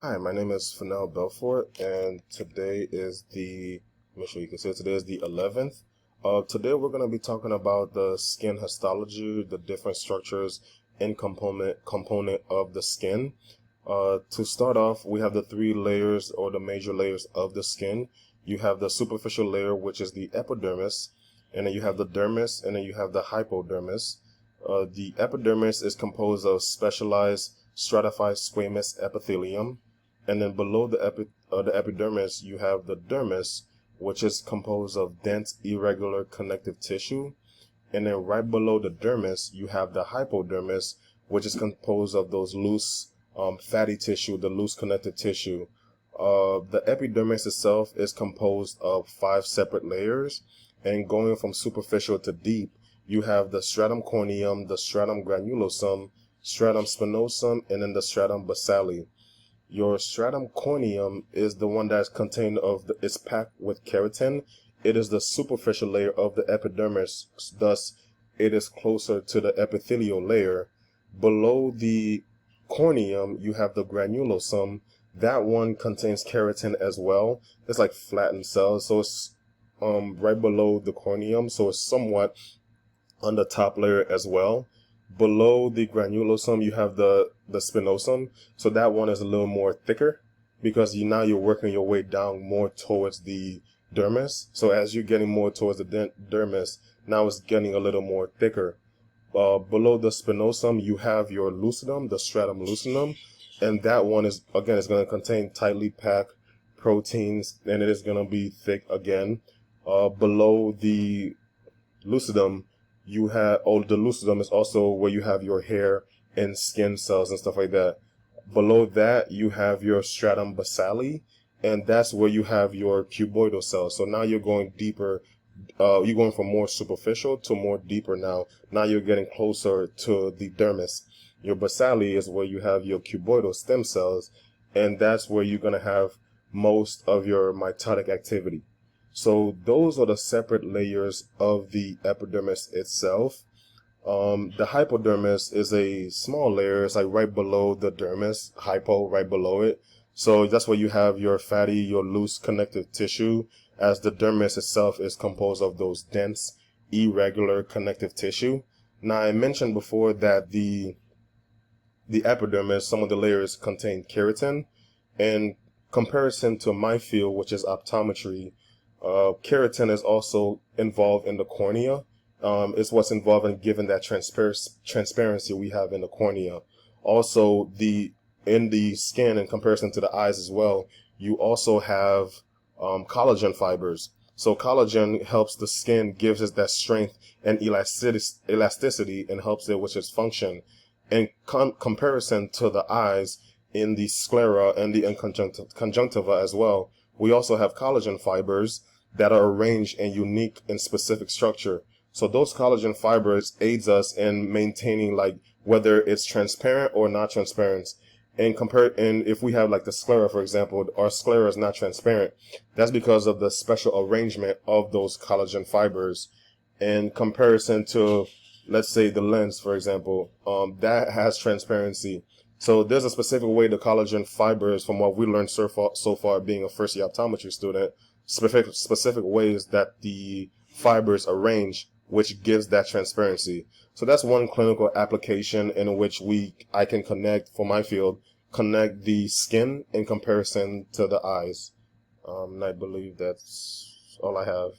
Hi, my name is Fennell Belfort, and today is let me show you can see today is the 11th. Today we're going to be talking about the skin histology, the different structures and component of the skin. To start off, we have the three layers or the major layers of the skin. You have the superficial layer, which is the epidermis, and then you have the dermis, and then you have the hypodermis. The epidermis is composed of specialized stratified squamous epithelium. And then below the epidermis, you have the dermis, which is composed of dense, irregular connective tissue. And then right below the dermis, you have the hypodermis, which is composed of those loose, fatty tissue, the loose connective tissue. The epidermis itself is composed of 5 separate layers. And going from superficial to deep, you have the stratum corneum, the stratum granulosum, stratum spinosum, and then the stratum basale. Your stratum corneum is the one that's contained it's packed with keratin. It is the superficial layer of the epidermis, thus it is closer to the epithelial layer. Below the corneum, you have the granulosum. That one contains keratin as well. It's like flattened cells, so it's right below the corneum, so it's somewhat on the top layer as well. Below the granulosum, you have the spinosum. So that one is a little more thicker because now you're working your way down more towards the dermis. So as you're getting more towards the dermis, now it's getting a little more thicker. Below the spinosum, you have your lucidum, the stratum lucidum, and that one is going to contain tightly packed proteins, and it is going to be thick again. Below the lucidum, the lucidum is also where you have your hair and skin cells and stuff like that. Below that, you have your stratum basale, and that's where you have your cuboidal cells. So now you're going deeper. You're going from more superficial to more deeper now. Now you're getting closer to the dermis. Your basale is where you have your cuboidal stem cells, and that's where you're going to have most of your mitotic activity. So those are the separate layers of the epidermis itself. The hypodermis is a small layer. It's like right below the dermis, right below it. So that's where you have your fatty, your loose connective tissue, as the dermis itself is composed of those dense, irregular connective tissue. Now, I mentioned before that the epidermis, some of the layers contain keratin. In comparison to my field, which is optometry, keratin is also involved in the cornea. It's what's involved in giving that transparency we have in the cornea. Also, in the skin, in comparison to the eyes as well, you also have collagen fibers. So collagen helps the skin, gives it that strength and elasticity, and helps it with its function. In comparison to the eyes, in the sclera and the conjunctiva as well, we also have collagen fibers that are arranged in unique and specific structure. So those collagen fibers aids us in maintaining whether it's transparent or not transparent. And if we have like the sclera, for example, our sclera is not transparent. That's because of the special arrangement of those collagen fibers. In comparison to, let's say, the lens, for example, that has transparency. So there's a specific way the collagen fibers, from what we learned so far being a first year optometry student, specific ways that the fibers arrange, which gives that transparency. So that's one clinical application in which I can connect, for my field, connect the skin in comparison to the eyes. And I believe that's all I have.